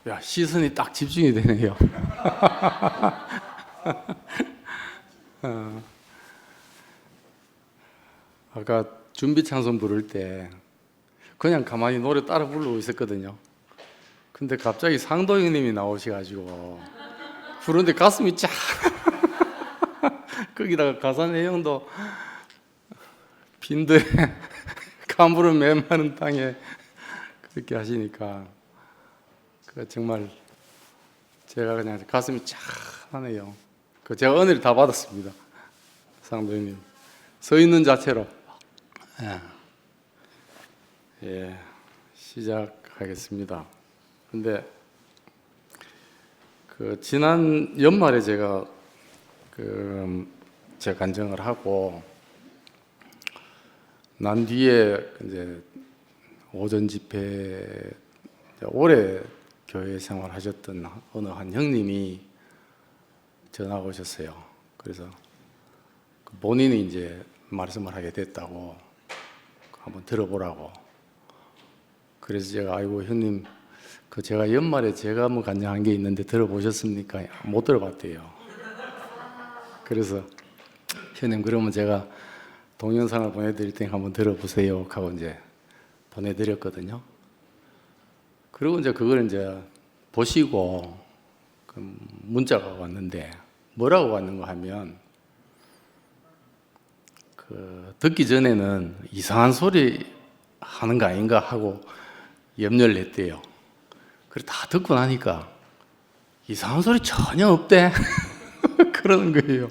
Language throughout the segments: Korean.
야, 시선이 딱 집중이 되네요. 아까 준비 찬송 부를 때 그냥 가만히 노래 따라 부르고 있었거든요. 근데 갑자기 상도형님이 나오셔가지고 부르는데 가슴이 쫙 거기다가 가사 내용도 빈들에 가물은 메마른 땅에 그렇게 하시니까 정말 제가 그냥 가슴이 쫙 하네요. 제가 은혜를 다 받았습니다. 상도형님 서 있는 자체로. 예, 시작하겠습니다. 근데 지난 연말에 제가 재간정을 하고 난 뒤에 이제 오전 집회 오래 교회 생활하셨던 어느 한 형님이 전화가 오셨어요. 그래서 본인이 이제 말씀을 하게 됐다고 한번 들어보라고. 그래서 제가 아이고 형님 제가 연말에 제가 뭐 간증한 게 있는데 들어보셨습니까? 못 들어봤대요. 그래서 형님 그러면 제가 동영상을 보내드릴 테니까 한번 들어보세요 하고 이제 보내드렸거든요. 그리고 이제 그걸 이제 보시고 문자가 왔는데 뭐라고 왔는가 하면 듣기 전에는 이상한 소리 하는 거 아닌가 하고 염려를 했대요. 그래 다 듣고 나니까 이상한 소리 전혀 없대. 그러는 거예요.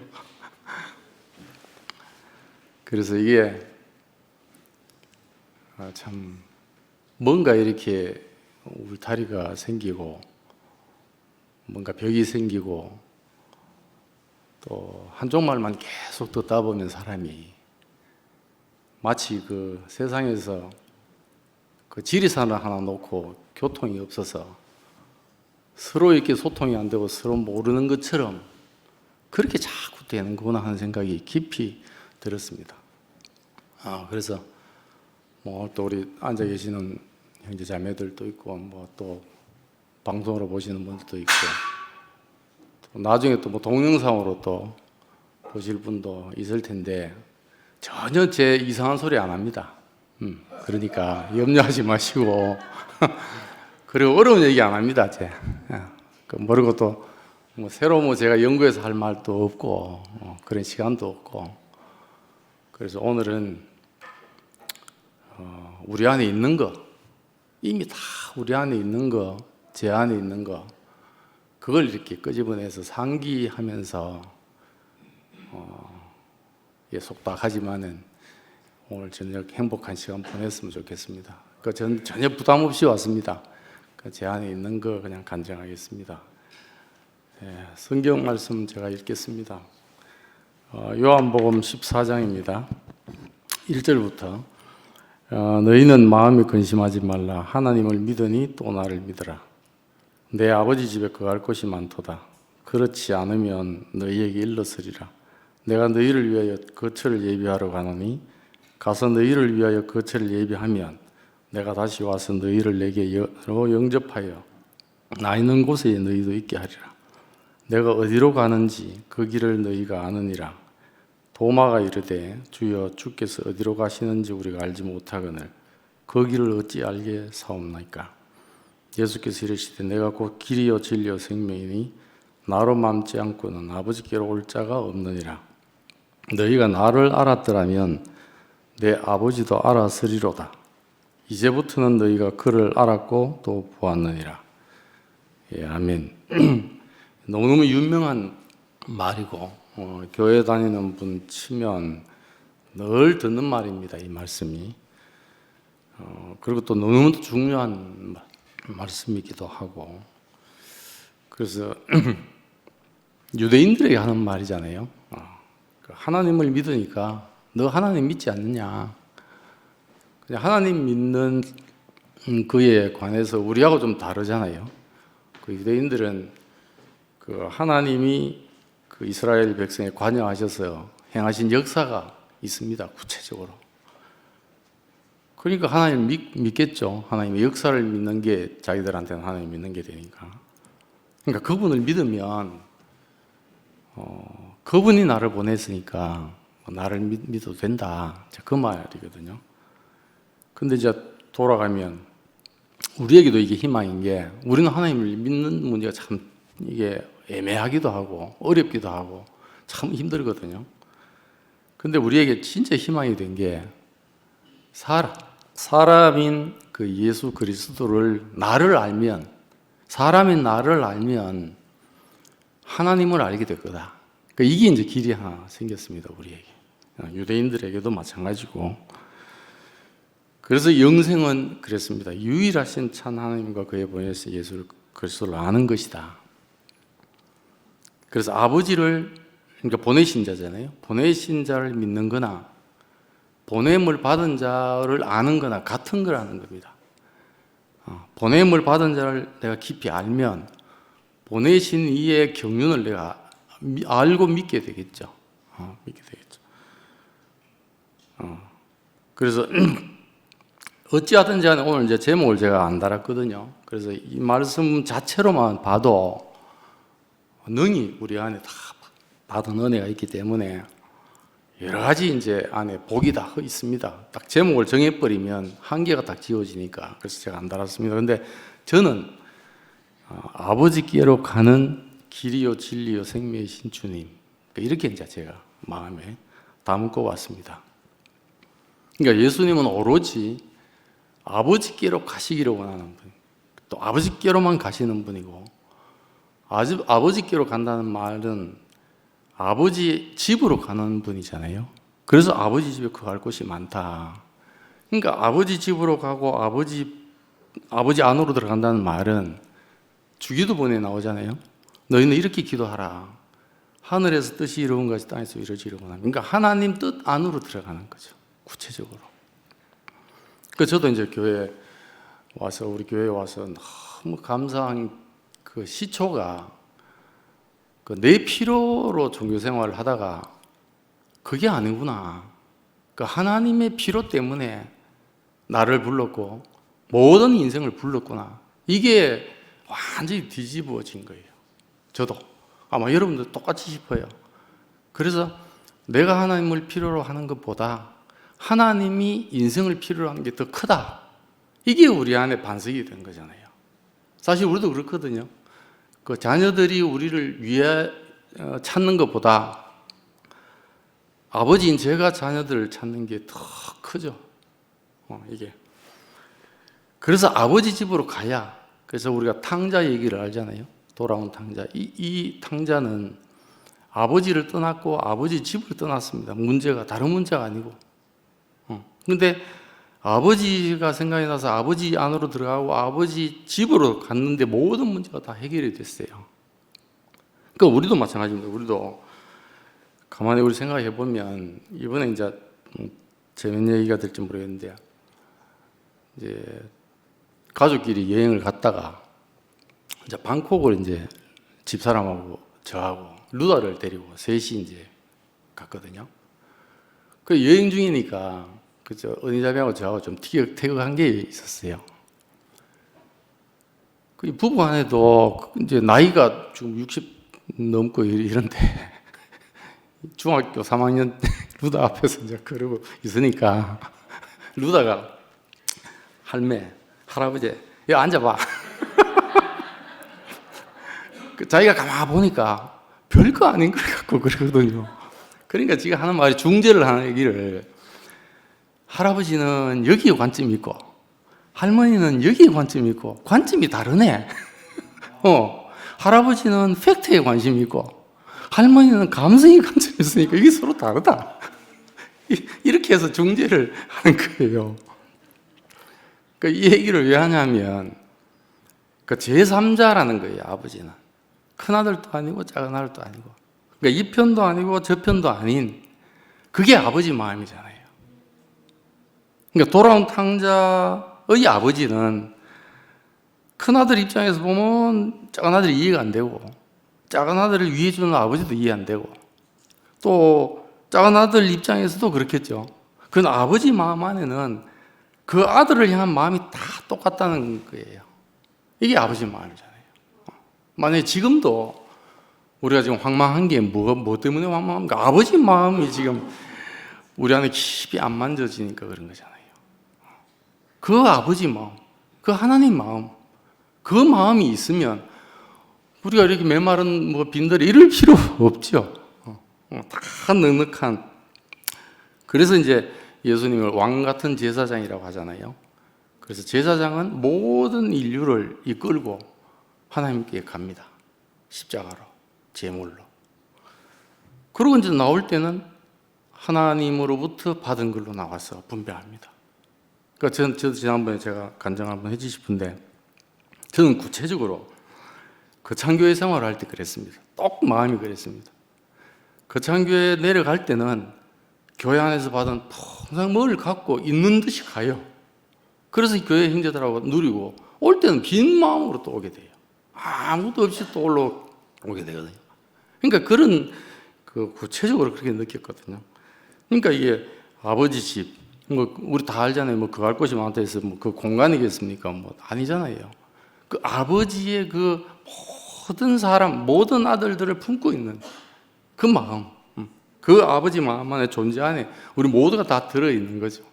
그래서 이게 참 뭔가 이렇게 울타리가 생기고 뭔가 벽이 생기고 또 한쪽 말만 계속 듣다 보면 사람이 마치 세상에서 지리산을 하나 놓고 교통이 없어서 서로 이렇게 소통이 안 되고 서로 모르는 것처럼 그렇게 자꾸 되는구나 하는 생각이 깊이 들었습니다. 그래서 또 우리 앉아 계시는 형제 자매들도 있고 또 방송으로 보시는 분들도 있고 또 나중에 또 동영상으로 또 보실 분도 있을 텐데 전혀 제 이상한 소리 안 합니다. 그러니까 염려하지 마시고 그리고 어려운 얘기 안 합니다. 모르고 또 새로 제가 연구해서 할 말도 없고 그런 시간도 없고 그래서 오늘은 우리 안에 있는 거 이미 다 우리 안에 있는 거 제 안에 있는 거 그걸 이렇게 끄집어내서 상기하면서 속닥하지만은 오늘 저녁 행복한 시간 보냈으면 좋겠습니다. 전 전혀 부담 없이 왔습니다. 제 안에 있는 거 그냥 간증하겠습니다. 성경 말씀 제가 읽겠습니다. 요한복음 14장입니다. 1절부터 너희는 마음에 근심하지 말라. 하나님을 믿으니 또 나를 믿으라. 내 아버지 집에 거할 곳이 많도다. 그렇지 않으면 너희에게 일렀으리라. 내가 너희를 위하여 거처를 예비하러 가노니 가서 너희를 위하여 거처를 예비하면 내가 다시 와서 너희를 내게로 영접하여 나 있는 곳에 너희도 있게 하리라. 내가 어디로 가는지 그 길을 너희가 아느니라. 도마가 이르되 주여 주께서 어디로 가시는지 우리가 알지 못하거늘 그 길을 어찌 알게 사옵나이까. 예수께서 이르시되 내가 곧 길이요 진리요 생명이니 나로 맘지 않고는 아버지께로 올 자가 없느니라. 너희가 나를 알았더라면 내 아버지도 알았으리로다. 이제부터는 너희가 그를 알았고 또 보았느니라. 아멘. 너무너무 유명한 말이고 교회 다니는 분 치면 늘 듣는 말입니다. 이 말씀이. 그리고 또 너무너무 중요한 말씀이기도 하고 그래서 유대인들에게 하는 말이잖아요. 하나님을 믿으니까 너 하나님 믿지 않느냐. 그냥 하나님 믿는 그에 관해서 우리하고 좀 다르잖아요. 유대인들은 하나님이 이스라엘 백성에 관여하셔서 행하신 역사가 있습니다. 구체적으로. 그러니까 하나님 믿겠죠. 하나님의 역사를 믿는 게 자기들한테는 하나님 믿는 게 되니까. 그러니까 그분을 믿으면 그분이 나를 보냈으니까 나를 믿어도 된다. 그 말이거든요. 근데 이제 돌아가면 우리에게도 이게 희망인 게, 우리는 하나님을 믿는 문제가 참 이게 애매하기도 하고 어렵기도 하고 참 힘들거든요. 근데 우리에게 진짜 희망이 된 게, 사람인 그 예수 그리스도를, 나를 알면, 사람인 나를 알면 하나님을 알게 될 거다. 그러니까 이게 이제 길이 하나 생겼습니다, 우리에게. 유대인들에게도 마찬가지고. 그래서 영생은 그랬습니다. 유일하신 참 하나님과 그의 보내신 예수 그리스도를 아는 것이다. 그래서 아버지를, 그러니까 보내신 자잖아요. 보내신 자를 믿는 거나 보냄을 받은 자를 아는 거나 같은 걸 아는 겁니다. 보냄을 받은 자를 내가 깊이 알면 보내신 이의 경륜을 내가 알고 믿게 되겠죠. 믿게 되겠죠. 그래서 어찌하든지 간에 오늘 이제 제목을 제가 안 달았거든요. 그래서 이 말씀 자체로만 봐도 능히 우리 안에 다 받은 은혜가 있기 때문에 여러 가지 이제 안에 복이 다 있습니다. 딱 제목을 정해버리면 한계가 딱 지워지니까. 그래서 제가 안 달았습니다. 근데 저는 아버지께로 가는 길이요 진리요 생명이신 주님, 이렇게 이제 제가 마음에 담고 왔습니다. 그러니까 예수님은 오로지 아버지께로 가시기를 원하는 분, 또 아버지께로만 가시는 분이고, 아버지께로 간다는 말은 아버지 집으로 가는 분이잖아요. 그래서 아버지 집에 갈 곳이 많다. 그러니까 아버지 집으로 가고 아버지 안으로 들어간다는 말은 주기도본에 나오잖아요. 너희는 이렇게 기도하라. 하늘에서 뜻이 이루어진 것이 땅에서 이루어지려고 합니다. 그러니까 하나님 뜻 안으로 들어가는 거죠. 구체적으로. 그 저도 이제 우리 교회에 와서 너무 감사한 그 시초가, 내 필요로 종교 생활을 하다가 그게 아니구나. 하나님의 필요 때문에 나를 불렀고 모든 인생을 불렀구나. 이게 완전히 뒤집어진 거예요. 저도 아마 여러분도 똑같이 싶어요. 그래서 내가 하나님을 필요로 하는 것보다 하나님이 인생을 필요로 하는 게 더 크다. 이게 우리 안에 반석이 된 거잖아요. 사실 우리도 그렇거든요. 그 자녀들이 우리를 위해 찾는 것보다 아버지인 제가 자녀들을 찾는 게 더 크죠. 이게. 그래서 아버지 집으로 가야, 그래서 우리가 탕자 얘기를 알잖아요. 돌아온 탕자. 이 탕자는 아버지를 떠났고 아버지 집을 떠났습니다. 문제가 다른 문제가 아니고. 근데 아버지가 생각이 나서 아버지 안으로 들어가고 아버지 집으로 갔는데 모든 문제가 다 해결이 됐어요. 그러니까 우리도 마찬가지입니다. 우리도 가만히 우리 생각해 보면, 이번에 이제 재밌는 얘기가 될지 모르겠는데, 이제 가족끼리 여행을 갔다가 이제 방콕을 이제 집사람하고 저하고 루다를 데리고 셋이 이제 갔거든요. 그 여행 중이니까 그죠, 은희자매하고 저하고 좀 티격태격한 게 있었어요. 그 부부 간에도 이제 나이가 지금 60 넘고 이런데 중학교 3학년 루다 앞에서 이제 그러고 있으니까 루다가 할매, 할아버지, 여기 앉아봐. 자기가 가만 보니까 별거 아닌 것 같고 그러거든요. 그러니까 지가 하는 말이, 중재를 하는 얘기를, 할아버지는 여기에 관점이 있고 할머니는 여기에 관점이 있고 관점이 다르네. 할아버지는 팩트에 관심이 있고 할머니는 감성에 관점이 있으니까 이게 서로 다르다. 이렇게 해서 중재를 하는 거예요. 그러니까 이 얘기를 왜 하냐면, 제3자라는 거예요. 아버지는 큰아들도 아니고 작은아들도 아니고, 그러니까 이 편도 아니고 저 편도 아닌, 그게 아버지 마음이잖아요. 그러니까 돌아온 탕자의 아버지는 큰아들 입장에서 보면 작은아들이 이해가 안 되고, 작은아들을 위해주는 아버지도 이해 안 되고, 또 작은아들 입장에서도 그렇겠죠. 그건 아버지 마음 안에는 그 아들을 향한 마음이 다 똑같다는 거예요. 이게 아버지 마음이잖아요. 만약에 지금도 우리가 지금 황망한 게 뭐 때문에 황망합니까? 아버지 마음이 지금 우리 안에 깊이 안 만져지니까 그런 거잖아요. 그 아버지 마음, 그 하나님 마음, 그 마음이 있으면 우리가 이렇게 메마른 빈들이 이럴 필요 없죠. 다 넉넉한. 그래서 이제 예수님을 왕 같은 제사장이라고 하잖아요. 그래서 제사장은 모든 인류를 이끌고 하나님께 갑니다. 십자가로, 제물로. 그리고 이제 나올 때는 하나님으로부터 받은 걸로 나와서 분배합니다. 그러니까 저도 지난번에 제가 간증 한번 해주고 싶은데, 저는 구체적으로 거창교회 생활을 할 때 그랬습니다. 똑 마음이 그랬습니다. 거창교회 내려갈 때는 교회 안에서 받은 통상 뭘 갖고 있는 듯이 가요. 그래서 교회 형제들하고 누리고, 올 때는 빈 마음으로 또 오게 돼요. 아무것도 없이 또 올라오게 되거든요. 그러니까 그런 구체적으로 그렇게 느꼈거든요. 그러니까 이게 아버지 집, 우리 다 알잖아요. 거할 곳이 많다 해서 그 공간이겠습니까? 아니잖아요. 그 아버지의 그 모든 사람, 모든 아들들을 품고 있는 그 마음, 그 아버지 마음 안에 존재 안에 우리 모두가 다 들어있는 거죠.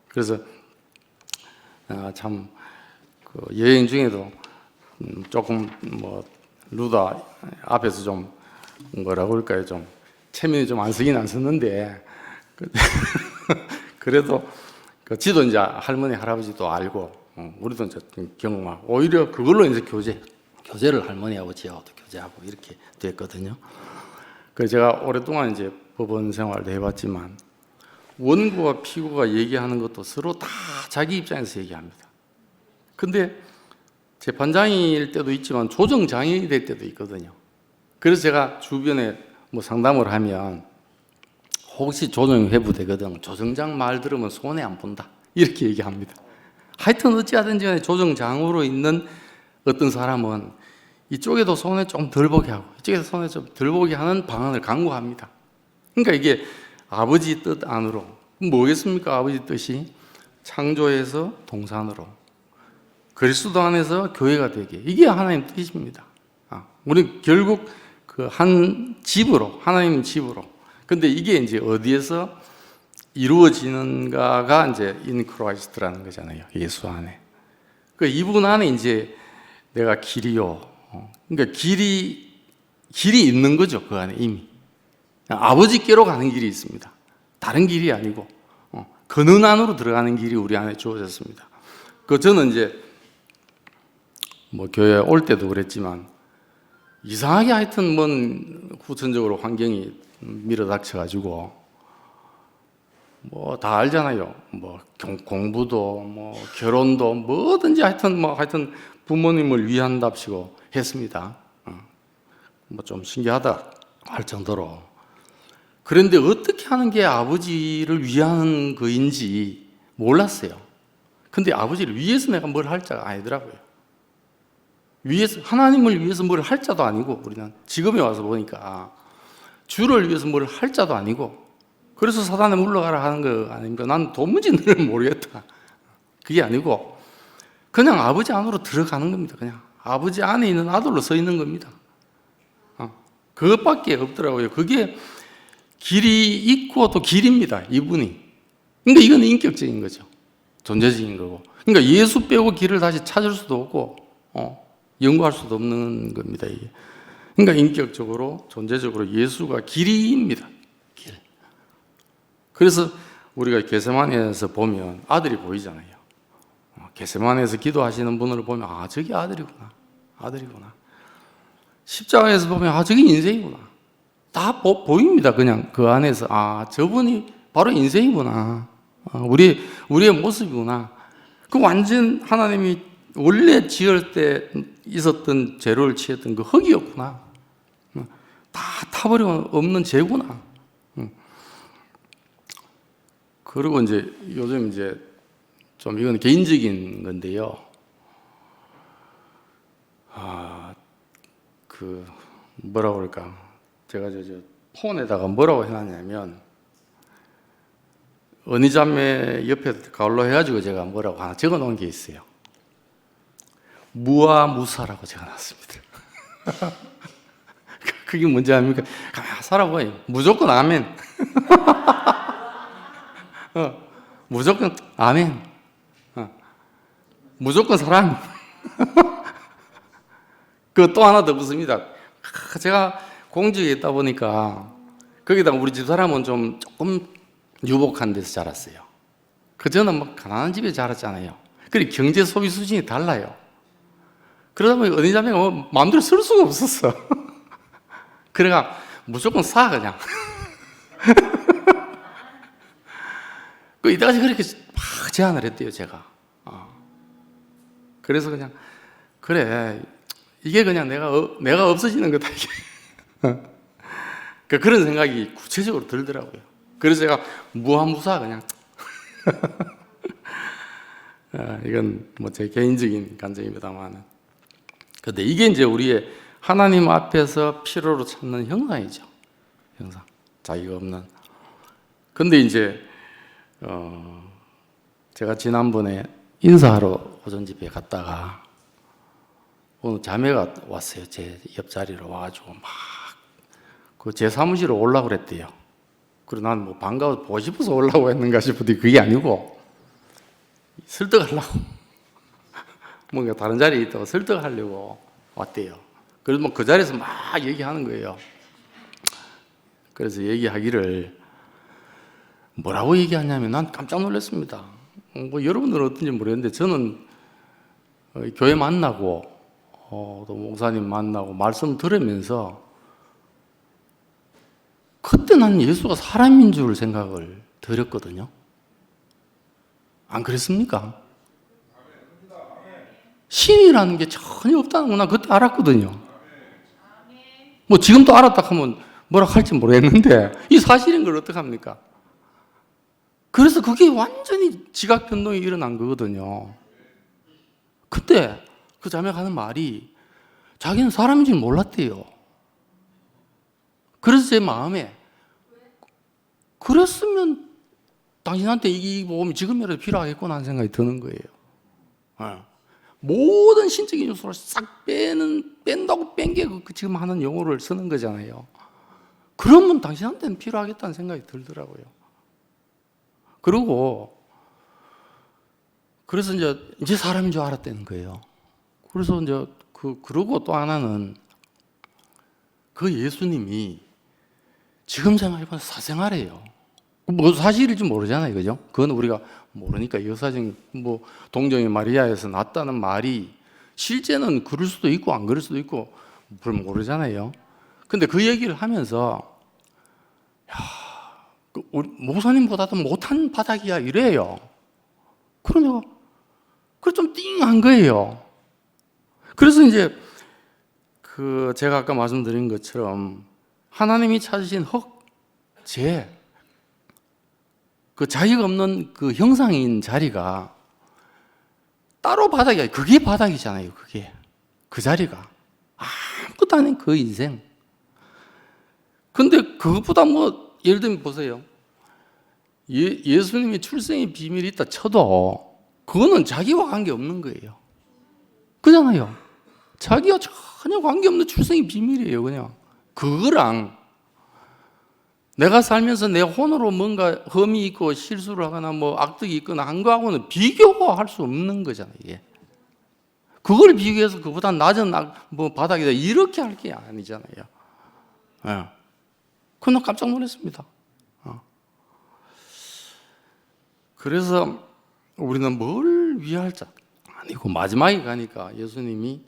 그래서 참 여행 중에도 조금 루다 앞에서 좀 뭐라고 할까요? 좀 체면이 좀 안 쓰긴 안 썼는데 그래도 그 지도 이제 할머니 할아버지도 알고 우리도 이제 경험하고 오히려 그걸로 이제 교제를 할머니하고 지하고도 교제하고 이렇게 됐거든요. 그래서 제가 오랫동안 이제 법원 생활도 해봤지만 원고와 피고가 얘기하는 것도 서로 다 자기 입장에서 얘기합니다. 근데 재판장일 때도 있지만 조정장애인이 될 때도 있거든요. 그래서 제가 주변에 상담을 하면 혹시 조정이 회부되거든, 조정장 말 들으면 손해 안 본다, 이렇게 얘기합니다. 하여튼 어찌하든지 간에 조정장으로 있는 어떤 사람은 이쪽에도 손해 좀 덜 보게 하고 이쪽에도 손해 좀 덜 보게 하는 방안을 강구합니다. 그러니까 이게 아버지 뜻 안으로, 뭐겠습니까? 아버지 뜻이 창조해서 동산으로, 그리스도 안에서 교회가 되게, 이게 하나님 뜻입니다. 우리 결국 그 한 집으로, 하나님 집으로. 근데 이게 이제 어디에서 이루어지는가가 이제 인 크라이스트라는 거잖아요. 예수 안에. 그 이분 안에 이제 내가 길이요. 그러니까 길이 있는 거죠. 그 안에 이미. 아버지께로 가는 길이 있습니다. 다른 길이 아니고 그는 안으로 들어가는 길이 우리 안에 주어졌습니다. 저는 이제 교회 올 때도 그랬지만 이상하게 하여튼 후천적으로 환경이 밀어닥쳐가지고 다 알잖아요. 공부도 결혼도 뭐든지 하여튼 부모님을 위한답시고 했습니다. 좀 신기하다 할 정도로. 그런데 어떻게 하는 게 아버지를 위한 거인지 몰랐어요. 근데 아버지를 위해서 내가 뭘 할 자가 아니더라고요. 위해서, 하나님을 위해서 뭘 할 자도 아니고, 우리는 지금에 와서 보니까 주를 위해서 뭘 할 자도 아니고, 그래서 사단에 물러가라 하는 거 아닙니까? 난 도무지 너를 모르겠다. 그게 아니고 그냥 아버지 안으로 들어가는 겁니다. 그냥 아버지 안에 있는 아들로 서 있는 겁니다. 그것밖에 없더라고요. 그게 길이 있고 또 길입니다. 이분이. 그러니까 이건 인격적인 거죠. 존재적인 거고. 그러니까 예수 빼고 길을 다시 찾을 수도 없고 연구할 수도 없는 겁니다. 이게. 그러니까 인격적으로, 존재적으로 예수가 길이입니다. 길. 그래서 우리가 겟세마네에서 보면 아들이 보이잖아요. 겟세마네에서 기도하시는 분을 보면 저기 아들이구나. 십자가에서 보면 저기 인생이구나. 다 보입니다. 그냥 그 안에서 저분이 바로 인생이구나. 우리의 모습이구나. 그 완전 하나님이 원래 지을 때 있었던 재료를 취했던 그 흙이었구나. 다 타버리면 없는 재구나. 그리고 이제 요즘 이제 좀 이건 개인적인 건데요. 뭐라고 그럴까? 제가 폰에다가 뭐라고 해놨냐면 은희자매 옆에 가울로 해가지고 제가 뭐라고 하나 적어 놓은 게 있어요. 무아무사라고 적어 놨습니다. 그게 뭔지 압니까? 가만 살아봐요. 무조건 아멘. 무조건 아멘. 무조건 사랑. 그 또 하나 더 붙습니다. 제가 공주에 있다 보니까 거기다가 우리 집사람은 조금 유복한 데서 자랐어요. 저는 막 가난한 집에 자랐잖아요. 그리고 경제 소비 수준이 달라요. 그러다 보니 은희자매가 뭐 마음대로 쓸 수가 없었어. 그래가 무조건 사 그냥. 그 이때까지 그렇게 막 제안을 했대요, 제가. 그래서 그냥 그래 이게 그냥 내가 없어지는 거다 이게. 그런 생각이 구체적으로 들더라고요. 그래서 제가 무한무사 그냥. 이건 뭐 제 개인적인 감정입니다만. 근데 이게 이제 우리의 하나님 앞에서 필요로 찾는 형상이죠. 형상. 자기가 없는. 근데 이제 제가 지난번에 인사하러 오전 집에 갔다가 오늘 자매가 왔어요. 제 옆자리로 와가지고 막 그 제 사무실에 오려고 그랬대요. 그리고 난 뭐 반가워 보고 싶어서 오려고 했는가 싶은데 그게 아니고 설득하려고 뭔가 다른 자리에 있다고 설득하려고 왔대요. 그래서 뭐 그 자리에서 막 얘기하는 거예요. 그래서 얘기하기를 뭐라고 얘기하냐면 난 깜짝 놀랐습니다. 뭐 여러분들은 어떤지 모르겠는데 저는 교회 만나고 또 목사님 만나고 말씀 들으면서 그때 난 예수가 사람인 줄 생각을 들었거든요. 안 그랬습니까? 신이라는 게 전혀 없다는 거 나 그때 알았거든요. 뭐 지금도 알았다 하면 뭐라 할지 모르겠는데 이 사실인 걸 어떡합니까? 그래서 그게 완전히 지각 변동이 일어난 거거든요. 그때 그 자매가 하는 말이 자기는 사람인 줄 몰랐대요. 그래서 제 마음에 그랬으면 당신한테 이 보험이 지금이라도 필요하겠구나 하는 생각이 드는 거예요. 모든 신적인 요소를 싹 뺀다고 뺀 게 지금 하는 용어를 쓰는 거잖아요. 그러면 당신한테는 필요하겠다는 생각이 들더라고요. 그래서 이제 사람인 줄 알았다는 거예요. 그래서 이제 그러고 또 하나는 그 예수님이 지금 생각해보면 사생활이에요. 뭐 사실일지 모르잖아요, 그죠? 그건 우리가 모르니까 여사정 뭐 동정의 마리아에서 났다는 말이 실제는 그럴 수도 있고 안 그럴 수도 있고 별로 모르잖아요. 근데 그 얘기를 하면서 우리 목사님보다도 못한 바닥이야 이래요. 그러니까 그래 좀 띵한 거예요. 그래서 이제 제가 아까 말씀드린 것처럼 하나님이 찾으신 그 자기가 없는 그 형상인 자리가 따로 바닥이 아니에요. 그게 바닥이잖아요. 그 자리가 아무것도 아닌 그 인생. 근데 그것보다 뭐 예를 들면 보세요. 예수님이 출생의 비밀이 있다 쳐도 그거는 자기와 관계없는 거예요. 그잖아요. 자기와 전혀 관계없는 출생의 비밀이에요. 그냥 그거랑 내가 살면서 내 혼으로 뭔가 흠이 있고 실수를 하거나 뭐 악덕이 있거나 한 거하고는 비교할 수 없는 거잖아요. 이게. 그걸 비교해서 그보다 낮은 뭐 바닥이다 이렇게 할 게 아니잖아요. 그건 깜짝 놀랐습니다. 그래서 우리는 뭘 위할 자 아니고 마지막에 가니까 예수님이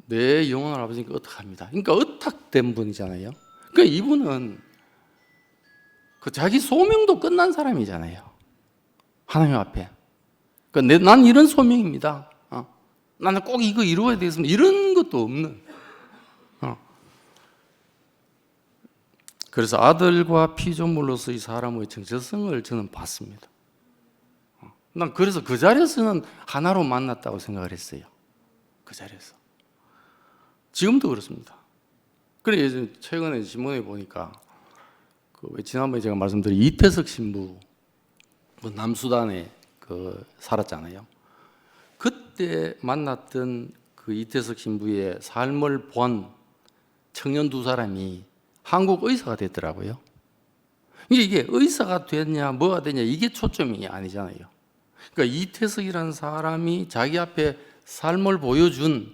내 영혼을 아버지께 어떡합니다. 그러니까 의탁된 분이잖아요. 그러니까 이분은 자기 소명도 끝난 사람이잖아요. 하나님 앞에. 그러니까 난 이런 소명입니다. 나는 꼭 이거 이루어야 되겠습니다. 이런 것도 없는. 그래서 아들과 피조물로서 이 사람의 정체성을 저는 봤습니다. 난 그래서 그 자리에서는 하나로 만났다고 생각을 했어요. 그 자리에서. 지금도 그렇습니다. 그래 최근에 신문에 보니까 지난번에 제가 말씀드린 이태석 신부, 남수단에 살았잖아요. 그때 만났던 그 이태석 신부의 삶을 본 청년 두 사람이 한국 의사가 됐더라고요. 이게 의사가 됐냐 뭐가 됐냐 이게 초점이 아니잖아요. 그러니까 이태석이라는 사람이 자기 앞에 삶을 보여준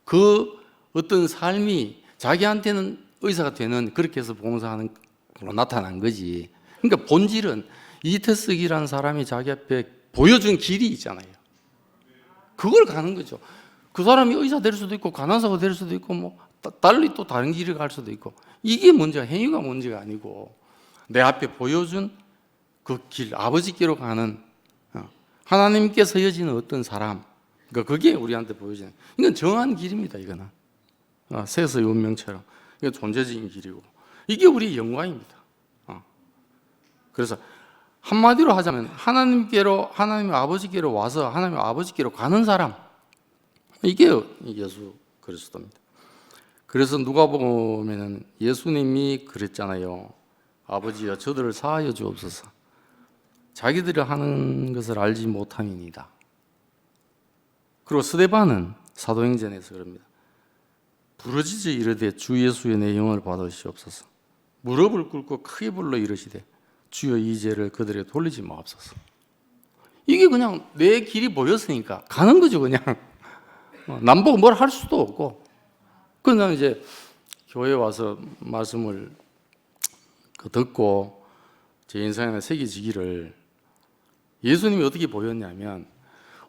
그 어떤 삶이 자기한테는 의사가 되는, 그렇게 해서 봉사하는 걸로 나타난 거지. 그러니까 본질은 이태석이라는 사람이 자기 앞에 보여준 길이 있잖아요. 그걸 가는 거죠. 그 사람이 의사 될 수도 있고 간호사가 될 수도 있고 뭐 달리 또 다른 길을 갈 수도 있고, 이게 문제가, 행위가 문제가 아니고 내 앞에 보여준 그 길, 아버지께로 가는, 하나님께 서여지는 어떤 사람, 그러니까 그게 우리한테 보여지는, 이건 정한 길입니다. 이거는 세서의 운명처럼 이건 존재적인 길이고, 이게 우리의 영광입니다. 그래서 한마디로 하자면 하나님께로, 하나님 아버지께로 와서 하나님 아버지께로 가는 사람, 이게 예수 그리스도입니다. 그래서 누가복음에는 예수님이 그랬잖아요. 아버지여 저들을 사하여 주옵소서. 자기들이 하는 것을 알지 못함이니이다. 그리고 스데반은 사도행전에서 그럽니다. 부르짖어 이르되 주 예수의 내 영을 받으시옵소서. 무릎을 꿇고 크게 불러 이르시되 주여 이 죄를 그들에게 돌리지 마옵소서. 이게 그냥 내 길이 보였으니까 가는 거죠. 그냥 남보고 뭘 할 수도 없고. 그냥 이제 교회에 와서 말씀을 듣고 제 인생에 새겨지기를, 예수님이 어떻게 보였냐면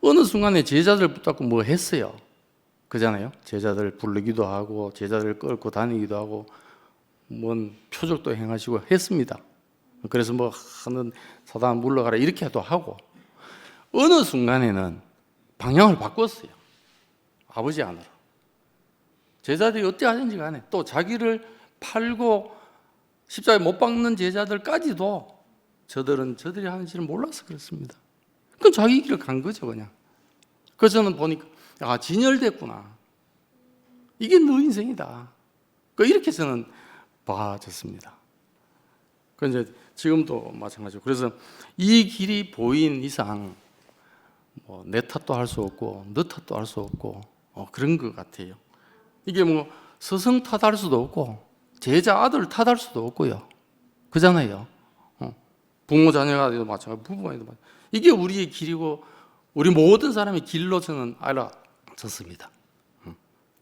어느 순간에 제자들 붙잡고 뭐 했어요. 그잖아요. 제자들 부르기도 하고 제자들 끌고 다니기도 하고 뭔 표적도 행하시고 했습니다. 그래서 뭐 하는 사단 물러가라 이렇게도 하고, 어느 순간에는 방향을 바꿨어요. 아버지 안으로. 제자들이 어찌 하든지 간에 또 자기를 팔고 십자가에 못 박는 제자들까지도 저들이 하는지를 몰라서 그렇습니다. 그건 자기 길을 간 거죠, 그냥. 그래서 저는 보니까 진열됐구나. 이게 너 인생이다. 이렇게 저는 봐졌습니다. 이제 지금도 마찬가지고, 그래서 이 길이 보인 이상 내 탓도 할 수 없고 너 탓도 할 수 없고 그런 것 같아요. 이게 뭐 스승 탓할 수도 없고 제자 아들 탓할 수도 없고요. 그잖아요. 부모 자녀가 돼도 마찬가지고 부부가 돼도 마찬가지고. 이게 우리의 길이고 우리 모든 사람의 길로 저는 알아졌습니다.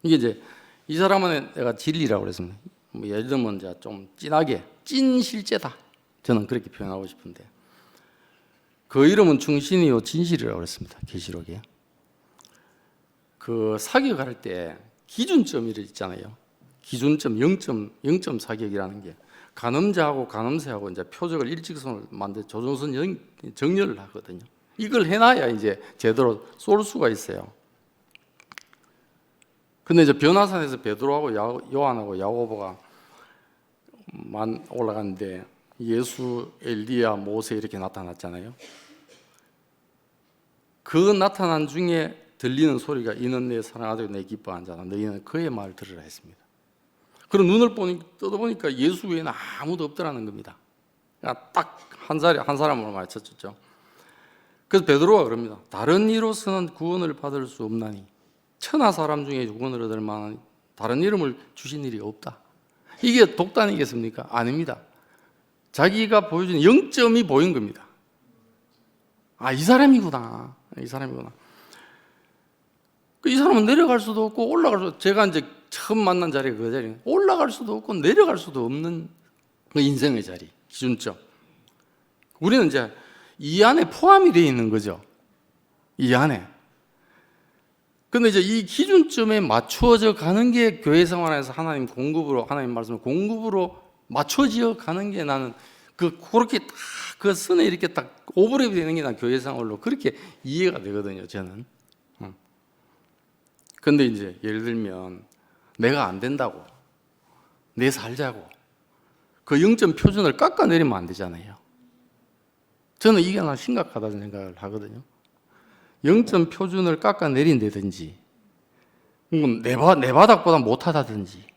이게 이제 이 사람은 내가 진리라고 그랬습니다. 예를 들면 이제 좀 진하게 찐 실제다, 저는 그렇게 표현하고 싶은데, 그 이름은 충신이요 진실이라고 그랬습니다. 계시록에 그 사격할 때 기준점이 있잖아요. 기준점 0점 사격이라는 게 간음자하고 간음새하고 이제 표적을 일직선을 만들 조종선 정렬을 하거든요. 이걸 해놔야 이제 제대로 쏠 수가 있어요. 근데 이제 변화산에서 베드로하고 요한하고 야고보가 올라갔는데 예수, 엘리야, 모세 이렇게 나타났잖아요. 그 나타난 중에 들리는 소리가 이는 내 사랑하고 내 기뻐한 자라 너희는 그의 말을 들으라 했습니다. 그럼 눈을 뜯어보니까 예수 외에는 아무도 없더라는 겁니다. 딱 한 사람으로 맞췄죠. 그래서 베드로가 그럽니다. 다른 이로서는 구원을 받을 수 없나니 천하 사람 중에 구원을 얻을 만한 다른 이름을 주신 일이 없다. 이게 독단이겠습니까? 아닙니다. 자기가 보여준 0점이 보인 겁니다. 이 사람이구나. 이 사람이구나. 이 사람은 내려갈 수도 없고 올라갈 수도 없고, 제가 이제 처음 만난 자리가 그 자리예요. 올라갈 수도 없고 내려갈 수도 없는 그 인생의 자리, 기준점. 우리는 이제 이 안에 포함이 되어 있는 거죠. 이 안에. 근데 이제 이 기준점에 맞추어져 가는 게 교회 생활에서 하나님 공급으로, 하나님 말씀을 공급으로 맞춰져 가는 게, 나는 그렇게 딱 그 선에 이렇게 딱 오버랩이 되는 게 난 교회 생활로 그렇게 이해가 되거든요, 저는. 근데 이제 예를 들면 내가 안 된다고, 내 살자고 그 0점 표준을 깎아내리면 안 되잖아요. 저는 이게 하나 심각하다는 생각을 하거든요. 0점 표준을 깎아내린다든지, 내 바닥보다 못하다든지,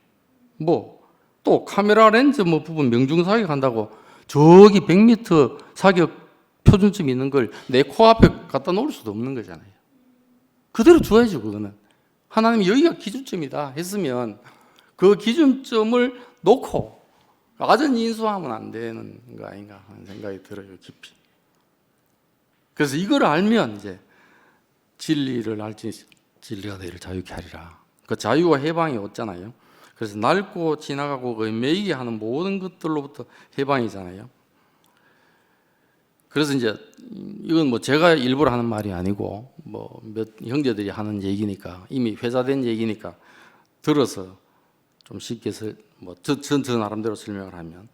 뭐 또 카메라 렌즈 뭐 부분 명중 사격한다고 저기 100m 사격 표준점이 있는 걸 내 코앞에 갖다 놓을 수도 없는 거잖아요. 그대로 줘야죠. 그거는 하나님이 여기가 기준점이다 했으면 그 기준점을 놓고 아전히 인수하면 안 되는 거 아닌가 하는 생각이 들어요. 깊이. 그래서 이걸 알면 이제 진리를 알지 진리가 너희를 자유케 하리라. 그 자유와 해방이 없잖아요. 그래서 낡고 지나가고 매이게 하는 모든 것들로부터 해방이잖아요. 그래서 이제 이건 뭐 제가 일부러 하는 말이 아니고 뭐 몇 형제들이 하는 얘기니까 이미 회자된 얘기니까 들어서 좀 쉽게 뭐 저 나름대로 설명을 하면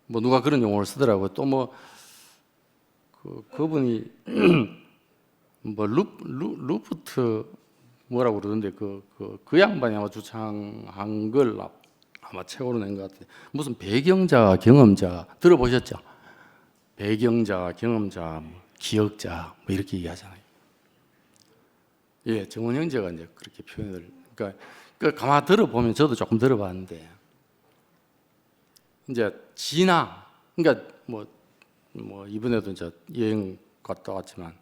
뭐 누가 그런 용어를 쓰더라고요. 또 뭐 그분이 뭐 루프트 뭐라고 그러던데 그 양반이 아마 주창한 걸 아마 책으로 낸 것 같아요. 무슨 배경자, 경험자 들어보셨죠? 배경자, 경험자, 기억자 뭐 이렇게 얘기하잖아요. 예, 정원 형제가 이제 그렇게 표현을 그러니까 가만 들어보면 저도 조금 들어봤는데 이제 그러니까 뭐 이번에도 이제 여행 갔다 왔지만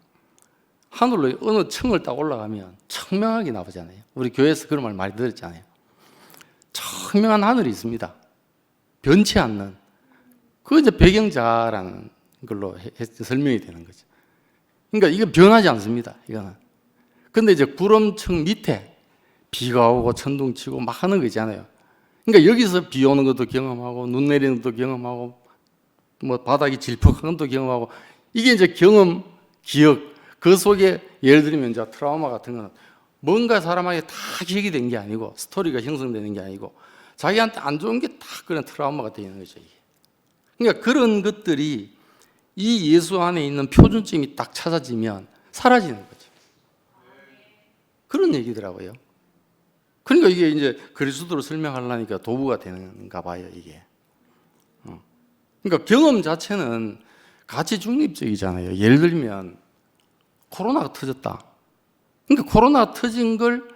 하늘로 어느 층을 딱 올라가면 청명하게 나오잖아요. 우리 교회에서 그런 말 많이 들었잖아요. 청명한 하늘이 있습니다. 변치 않는. 그게 이제 배경자라는 걸로 설명이 되는 거죠. 그러니까 이거 변하지 않습니다. 이거는. 근데 이제 구름층 밑에 비가 오고 천둥 치고 막 하는 거 있잖아요. 그러니까 여기서 비 오는 것도 경험하고 눈 내리는 것도 경험하고 뭐 바닥이 질퍽한 것도 경험하고 이게 이제 경험, 기억 그 속에 예를 들면 이제 트라우마 같은 거는 뭔가 사람에게 다 기억이 된 게 아니고 스토리가 형성되는 게 아니고 자기한테 안 좋은 게 다 그런 트라우마가 되는 거죠. 이게. 그러니까 그런 것들이 이 예수 안에 있는 표준점이 딱 찾아지면 사라지는 거죠. 그런 얘기더라고요. 그러니까 이게 이제 그리스도로 설명하려니까 도구가 되는가 봐요, 이게. 그러니까 경험 자체는 가치 중립적이잖아요. 예를 들면 코로나가 터졌다. 그러니까 코로나가 터진 걸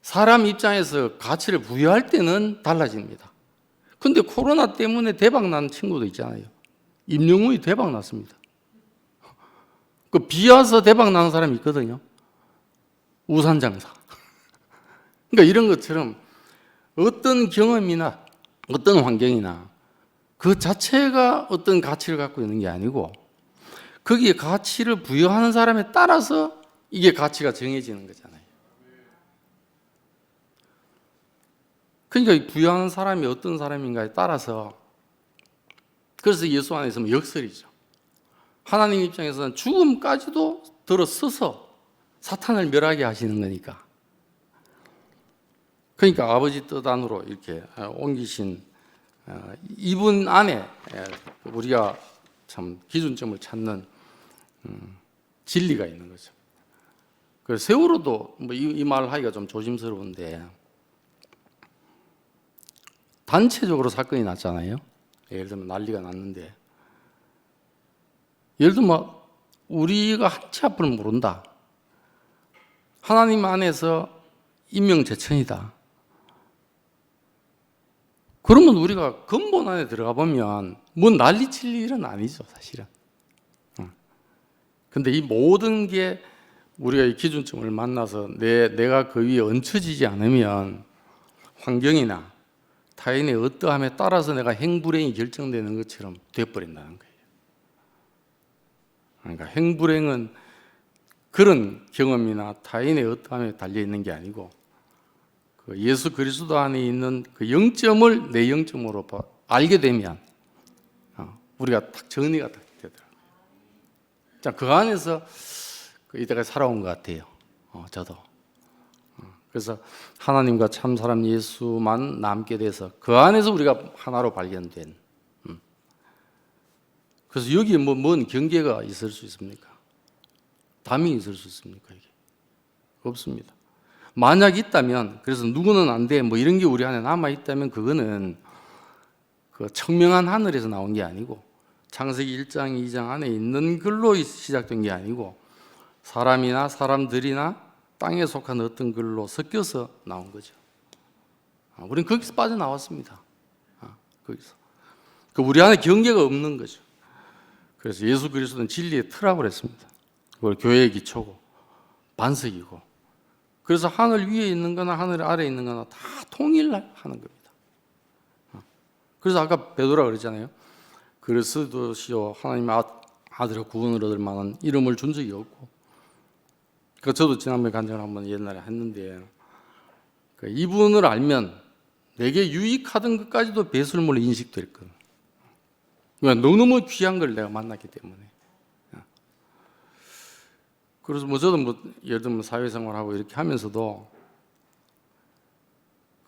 사람 입장에서 가치를 부여할 때는 달라집니다. 근데 코로나 때문에 대박 난 친구도 있잖아요. 임영웅이 대박 났습니다. 그 비 와서 대박 나는 사람이 있거든요. 우산 장사. 그러니까 이런 것처럼 어떤 경험이나 어떤 환경이나 그 자체가 어떤 가치를 갖고 있는 게 아니고 거기에 가치를 부여하는 사람에 따라서 이게 가치가 정해지는 거잖아요. 그러니까 부여하는 사람이 어떤 사람인가에 따라서 그래서 예수 안에 있으면 역설이죠. 하나님 입장에서는 죽음까지도 들어서서 사탄을 멸하게 하시는 거니까. 그러니까 아버지 뜻 안으로 이렇게 옮기신 이분 안에 우리가 참 기준점을 찾는 진리가 있는 거죠. 그 세월호도 뭐 이 말 하기가 좀 조심스러운데 단체적으로 사건이 났잖아요. 예를 들면 난리가 났는데 예를 들면 우리가 한치 앞을 모른다. 하나님 안에서 임명제천이다. 그러면 우리가 근본 안에 들어가 보면 뭐 난리칠 일은 아니죠, 사실은. 근데 이 모든 게 우리가 이 기준점을 만나서 내가 그 위에 얹혀지지 않으면 환경이나 타인의 어떠함에 따라서 내가 행불행이 결정되는 것처럼 되어버린다는 거예요. 그러니까 행불행은 그런 경험이나 타인의 어떠함에 달려있는 게 아니고 그 예수 그리스도 안에 있는 그 영점을 내 영점으로 알게 되면 우리가 딱 정리가 되더라고요. 자, 그 안에서 이때까지 살아온 것 같아요. 저도. 그래서 하나님과 참 사람 예수만 남게 돼서 그 안에서 우리가 하나로 발견된. 그래서 여기에 뭔 경계가 있을 수 있습니까? 담이 있을 수 있습니까? 이게 없습니다. 만약 있다면, 그래서 누구는 안 돼, 뭐 이런 게 우리 안에 남아 있다면 그거는 그 청명한 하늘에서 나온 게 아니고 창세기 1장, 2장 안에 있는 글로 시작된 게 아니고 사람이나 사람들이나 땅에 속한 어떤 글로 섞여서 나온 거죠. 우리는 거기서 빠져나왔습니다. 거기서. 우리 안에 경계가 없는 거죠. 그래서 예수 그리스도는 진리의 틀이라고 그랬습니다. 그걸 교회의 기초고 반석이고, 그래서 하늘 위에 있는 거나 하늘 아래에 있는 거나 다 통일하는 겁니다. 그래서 아까 베드로가 그랬잖아요. 그리스도시요 하나님의 아들의 구원을 얻을 만한 이름을 준 적이 없고, 저도 지난번에 간증을 한번 옛날에 했는데, 이분을 알면 내게 유익하던 것까지도 배설물로 인식될 거예요. 너무너무 귀한 걸 내가 만났기 때문에. 그래서 저도 예를 들면 사회생활하고 이렇게 하면서도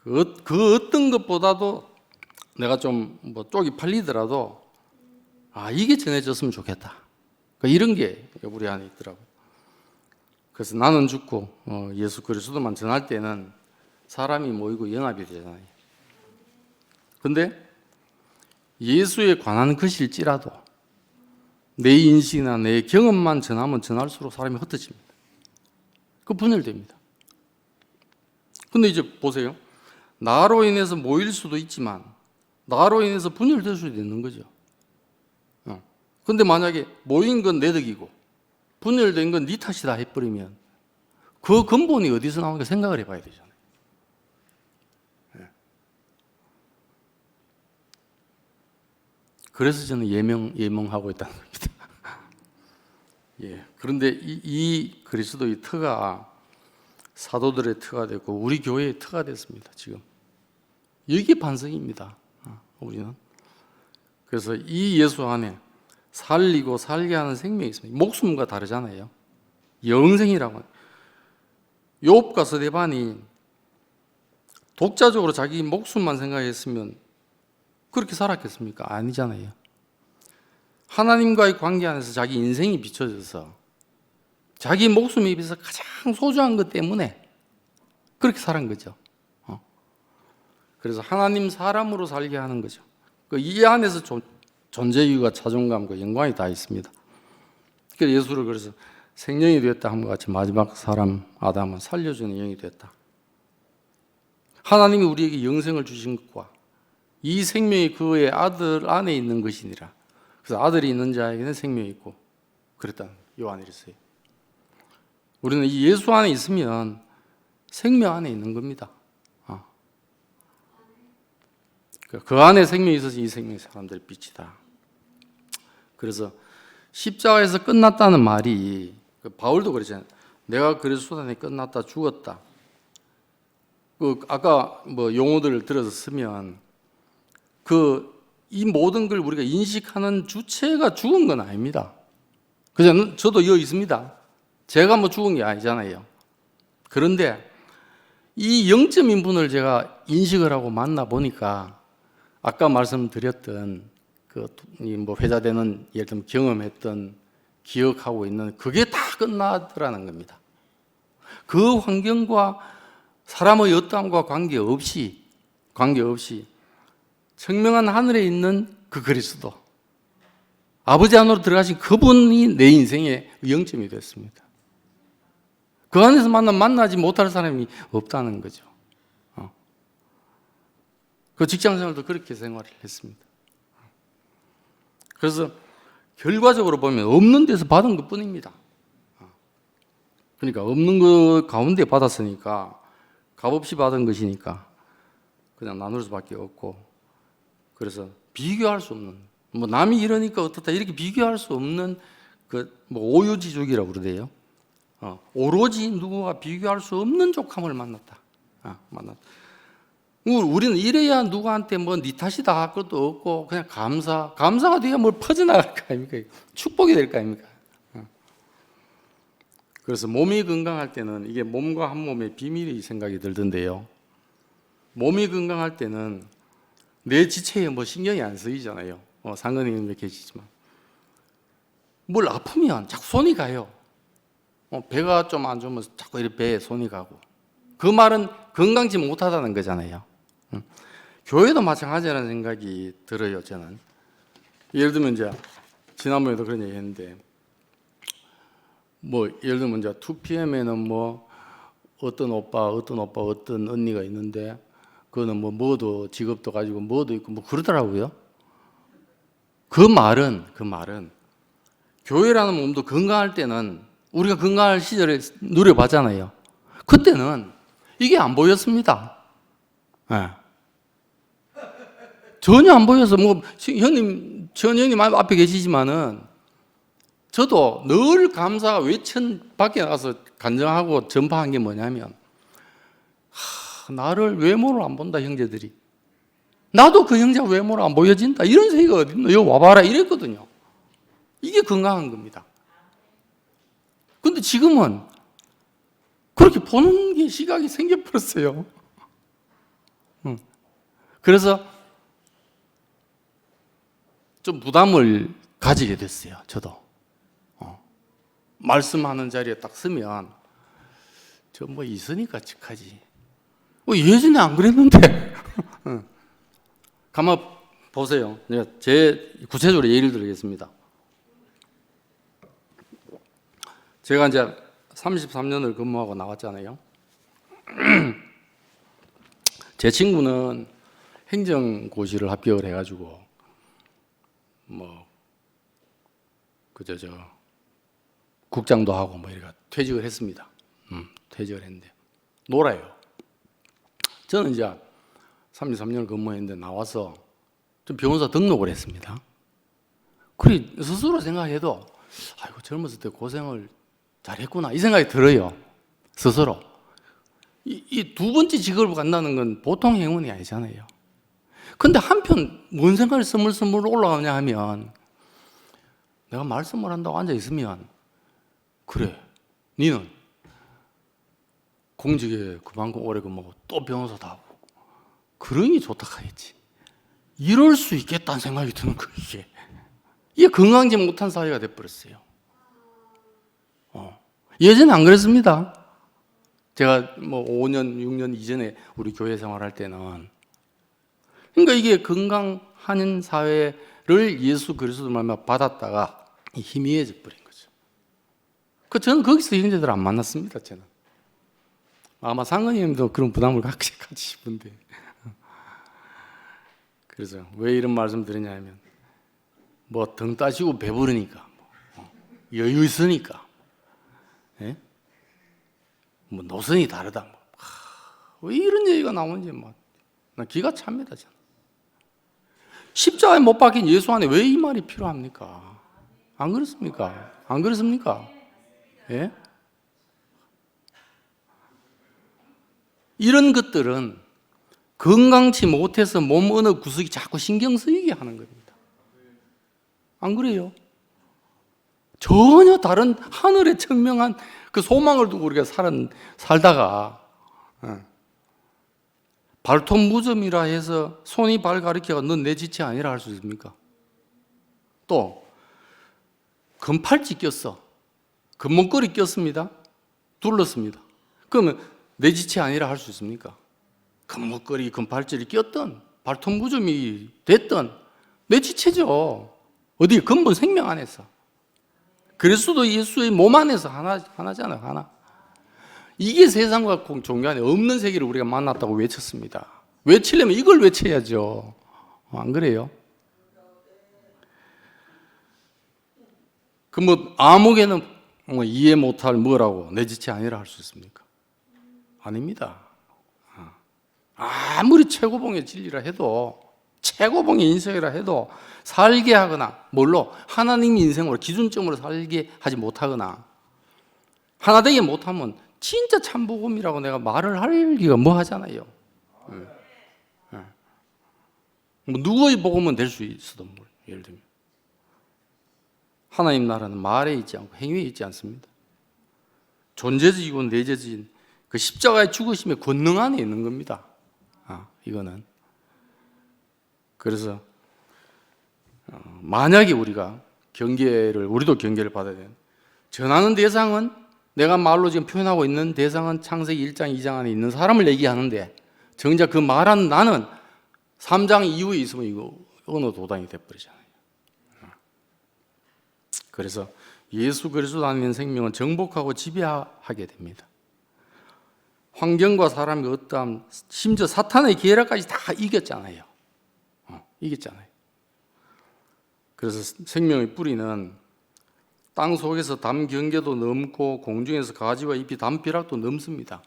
그 어떤 것보다도 내가 좀 쪽이 팔리더라도 이게 전해졌으면 좋겠다. 이런 게 우리 안에 있더라고요. 그래서 나는 죽고 예수 그리스도만 전할 때는 사람이 모이고 연합이 되잖아요. 근데 예수에 관한 것일지라도 내 인식이나 내 경험만 전하면 전할수록 사람이 흩어집니다. 분열됩니다. 근데 이제 보세요. 나로 인해서 모일 수도 있지만 나로 인해서 분열될 수도 있는 거죠. 근데 만약에 모인 건 내 덕이고 분열된 건 네 탓이다 해버리면 그 근본이 어디서 나오는가 생각을 해봐야 되잖아요. 그래서 저는 예명하고 있다는 겁니다. 그런데 이 그리스도의 터가 사도들의 터가 됐고 우리 교회의 터가 됐습니다. 지금 이게 반석입니다. 우리는. 그래서 이 예수 안에 살리고 살게 하는 생명이 있습니다. 목숨과 다르잖아요. 영생이라고. 욥과 스데반이 독자적으로 자기 목숨만 생각했으면 그렇게 살았겠습니까? 아니잖아요. 하나님과의 관계 안에서 자기 인생이 비춰져서 자기 목숨에 비해서 가장 소중한 것 때문에 그렇게 살은 거죠. 그래서 하나님 사람으로 살게 하는 거죠. 이 안에서 존재이유가 자존감과 영광이 다 있습니다. 그래서 예수를 그래서 생명이 되었다 함과 같이 마지막 사람 아담은 살려주는 영이 됐다. 하나님이 우리에게 영생을 주신 것과 이 생명이 그의 아들 안에 있는 것이니라. 그래서 아들이 있는 자에게는 생명이 있고 그랬다. 요한일서에. 우리는 이 예수 안에 있으면 생명 안에 있는 겁니다. 그 안에 생명이 있어서 이 생명이 사람들의 빛이다. 그래서 십자가에서 끝났다는 말이 바울도 그러잖아요. 내가 그리스도 안에 끝났다, 죽었다. 아까 용어들을 들어서 쓰면 이 모든 걸 우리가 인식하는 주체가 죽은 건 아닙니다. 그래서 저도 여기 있습니다. 제가 죽은 게 아니잖아요. 그런데 이 영적 인분을 제가 인식을 하고 만나 보니까 아까 말씀드렸던 회자되는 예를 들면 경험했던 기억하고 있는 그게 다 끝나더라는 겁니다. 그 환경과 사람의 어떠함과 관계없이 청명한 하늘에 있는 그 그리스도 아버지 안으로 들어가신 그분이 내 인생의 영점이 됐습니다. 그 안에서 만나지 못할 사람이 없다는 거죠. 그 직장생활도 그렇게 생활을 했습니다. 그래서 결과적으로 보면 없는 데서 받은 것 뿐입니다. 그러니까 없는 것 가운데 받았으니까 값없이 받은 것이니까 그냥 나눌 수밖에 없고, 그래서 비교할 수 없는, 남이 이러니까 어떻다 이렇게 비교할 수 없는 오유지족이라고 그러대요. 오로지 누구와 비교할 수 없는 족함을 만났다. 우리는 이래야 누구한테 네 탓이다 그것도 없고 그냥 감사가 돼야 퍼져나갈 거 아닙니까? 축복이 될 거 아닙니까? 그래서 몸이 건강할 때는 이게 몸과 한 몸의 비밀이 생각이 들던데요. 몸이 건강할 때는 내 지체에 신경이 안 쓰이잖아요. 상근님이 계시지만 뭘 아프면 자꾸 손이 가요. 배가 좀 안 좋으면 자꾸 이렇게 배에 손이 가고, 그 말은 건강지 못하다는 거잖아요. 교회도 마찬가지라는 생각이 들어요. 저는 예를 들면 이제 지난번에도 그런 얘기 했는데 예를 들면 이제 2PM에는 어떤 오빠 어떤 언니가 있는데 그거는 뭐도 직업도 가지고 뭐도 있고 뭐 그러더라고요. 그 말은 교회라는 몸도 건강할 때는 우리가 건강할 시절에 누려봤잖아요. 그때는 이게 안 보였습니다. 네. 전혀 안 보여서 형님, 전 형님 앞에 계시지만은 저도 늘 감사가 외천 밖에 나가서 간증하고 전파한 게 뭐냐면 나를 외모를 안 본다 형제들이. 나도 그 형제가 외모로 안 보여진다. 이런 세계가 어딨노? 여기 와봐라 이랬거든요. 이게 건강한 겁니다. 근데 지금은 그렇게 보는 게 시각이 생겨버렸어요. 그래서 좀 부담을 가지게 됐어요. 저도. 말씀하는 자리에 딱 서면 저 뭐 있으니까 척하지. 예전에 안 그랬는데. 가만 보세요. 제 구체적으로 예를 들겠습니다. 제가 이제 33년을 근무하고 나왔잖아요. 제 친구는 행정고시를 합격을 해가지고 그저 국장도 하고 이렇게 퇴직을 했습니다. 퇴직을 했는데 놀아요. 저는 이제 33년을 근무했는데 나와서 좀 변호사 등록을 했습니다. 그래 스스로 생각해도 아이고 젊었을 때 고생을 잘했구나 이 생각이 들어요. 스스로. 이 두 번째 직업을 간다는 건 보통 행운이 아니잖아요. 근데 한편 뭔 생각이 스물스물 올라가냐 하면 내가 말씀을 한다고 앉아 있으면 그래 니는 공직에 그만큼 오래 근무하고 또 변호사도 하고 그러니 좋다 하겠지. 이럴 수 있겠다는 생각이 드는 거예요. 이게 건강하지 못한 사회가 돼버렸어요. 예전에 안 그랬습니다. 제가 5년, 6년 이전에 우리 교회 생활할 때는 그러니까 이게 건강한 사회를 예수 그리스도 말미암아 받았다가 희미해져 버린 거죠. 저는 거기서 형제들 안 만났습니다. 저는 아마 상은님도 그런 부담을 같이 싶은데 그래서 왜 이런 말씀 드리냐면 등 따시고 배부르니까 여유 있으니까 예? 노선이 다르다 왜 이런 얘기가 나오는지 나 기가 찹니다. 저는. 십자가에 못 박힌 예수 안에 왜 이 말이 필요합니까? 안 그렇습니까? 안 그렇습니까? 예? 이런 것들은 건강치 못해서 몸 어느 구석이 자꾸 신경 쓰이게 하는 겁니다. 안 그래요? 전혀 다른 하늘의 청명한 그 소망을 두고 우리가 살다가 발톱 무좀이라 해서 손이 발 가리켜가 넌 내 지체 아니라 할 수 있습니까? 또 금팔찌 꼈어. 금목걸이 꼈습니다. 둘렀습니다. 그러면 내 지체 아니라 할 수 있습니까? 금목걸이, 금팔찌를 꼈던 발톱 무좀이 됐던 내 지체죠. 어디 근본 생명 안에서. 그리스도 예수의 몸 안에서 하나잖아요. 하나. 이게 세상과 종교 안에 없는 세계를 우리가 만났다고 외쳤습니다. 외치려면 이걸 외쳐야죠. 안 그래요? 아무개는 이해 못할 뭐라고 내 지체 아니라 할 수 있습니까? 아닙니다. 아무리 최고봉의 진리라 해도 최고봉의 인생이라 해도 살게 하거나 뭘로 하나님 인생으로 기준점으로 살게 하지 못하거나 하나 되게 못하면 진짜 참복음이라고 내가 말을 할 리가 뭐 하잖아요. 누구의 복음은 될 수 있어도 예를 들면 하나님 나라는 말에 있지 않고 행위에 있지 않습니다. 존재적이고 내재적인 그 십자가의 죽으심의 권능 안에 있는 겁니다. 이거는 그래서 만약에 우리가 우리도 경계를 받아야 돼요. 전하는 대상은 내가 말로 지금 표현하고 있는 대상은 창세기 1장 2장 안에 있는 사람을 얘기하는데 정작 그 말하는 나는 3장 이후에 있으면 이거 어느 도당이 돼버리잖아요. 그래서 예수 그리스도 안에 있는 생명은 정복하고 지배하게 됩니다. 환경과 사람의 어떠함, 심지어 사탄의 계략까지 다 이겼잖아요. 이겼잖아요. 그래서 생명의 뿌리는 땅 속에서 담 경계도 넘고 공중에서 가지와 잎이 담벼락도 넘습니다.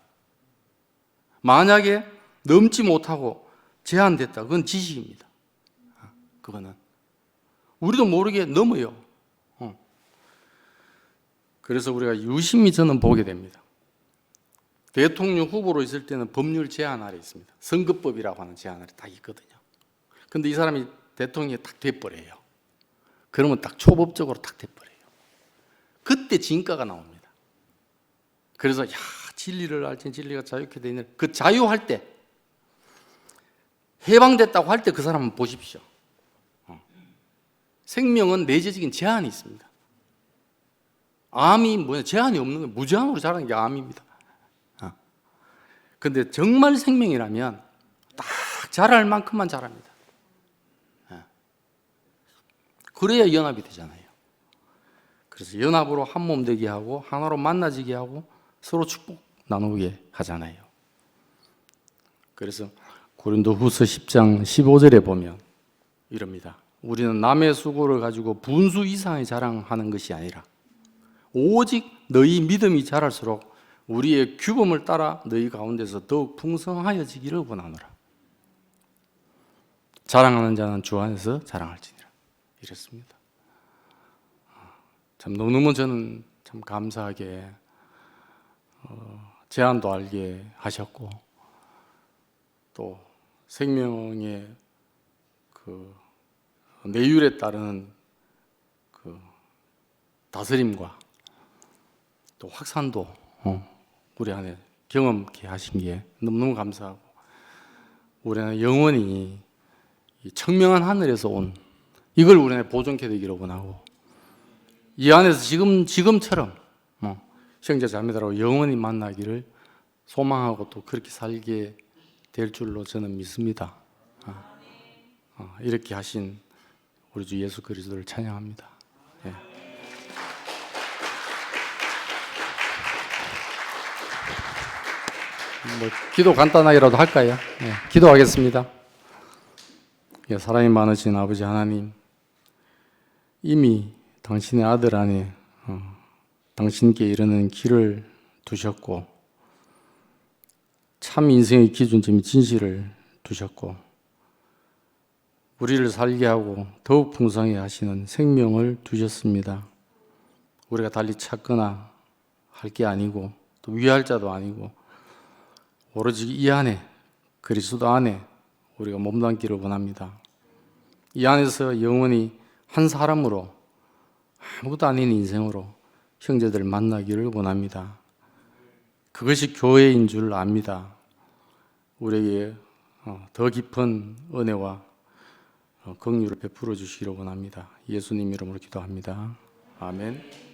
만약에 넘지 못하고 제한됐다, 그건 지식입니다. 그거는 우리도 모르게 넘어요. 그래서 우리가 유심히 저는 보게 됩니다. 대통령 후보로 있을 때는 법률 제한 아래 있습니다. 선거법이라고 하는 제한 아래 딱 있거든요. 근데 이 사람이 대통령이 딱 돼버려요. 그러면 딱 초법적으로 딱 돼버려요. 그때 진가가 나옵니다. 그래서 진리를 알지, 진리가 자유케 되는 그 자유할 때, 해방됐다고 할 때 그 사람은 보십시오. 생명은 내재적인 제한이 있습니다. 암이 뭐냐? 제한이 없는 거예요. 무제한으로 자라는 게 암입니다. 근데 정말 생명이라면 딱 자랄 만큼만 자랍니다. 그래야 연합이 되잖아요. 그래서 연합으로 한 몸 되게 하고 하나로 만나지게 하고 서로 축복 나누게 하잖아요. 그래서 고린도후서 10장 15절에 보면 이럽니다. 우리는 남의 수고를 가지고 분수 이상의 자랑하는 것이 아니라 오직 너희 믿음이 자랄수록 우리의 규범을 따라 너희 가운데서 더욱 풍성하여지기를 원하노라. 자랑하는 자는 주 안에서 자랑할지니라. 이랬습니다. 참 너무너무 저는 참 감사하게 제한도 알게 하셨고 또 생명의 그 내율에 따르는 그 다스림과 또 확산도 우리 안에 경험케 하신 게 너무너무 감사하고 우리는 영원히 이 청명한 하늘에서 온 이걸 우리 안에 보존케 되기를 원하고 이 안에서 지금처럼 형제 자매들하고 영원히 만나기를 소망하고 또 그렇게 살게 될 줄로 저는 믿습니다. 이렇게 하신 우리 주 예수 그리스도를 찬양합니다. 예. 기도 간단하게라도 할까요? 네, 기도하겠습니다. 예, 사랑이 많으신 아버지 하나님, 이미 당신의 아들 안에 당신께 이르는 길을 두셨고 참 인생의 기준점이 진실을 두셨고 우리를 살게 하고 더욱 풍성하게 하시는 생명을 두셨습니다. 우리가 달리 찾거나 할 게 아니고 또 위할 자도 아니고 오로지 이 안에 그리스도 안에 우리가 몸담기를 원합니다. 이 안에서 영원히 한 사람으로 아무것도 아닌 인생으로 형제들 만나기를 원합니다. 그것이 교회인 줄 압니다. 우리에게 더 깊은 은혜와 긍휼을 베풀어 주시기를 원합니다. 예수님 이름으로 기도합니다. 아멘.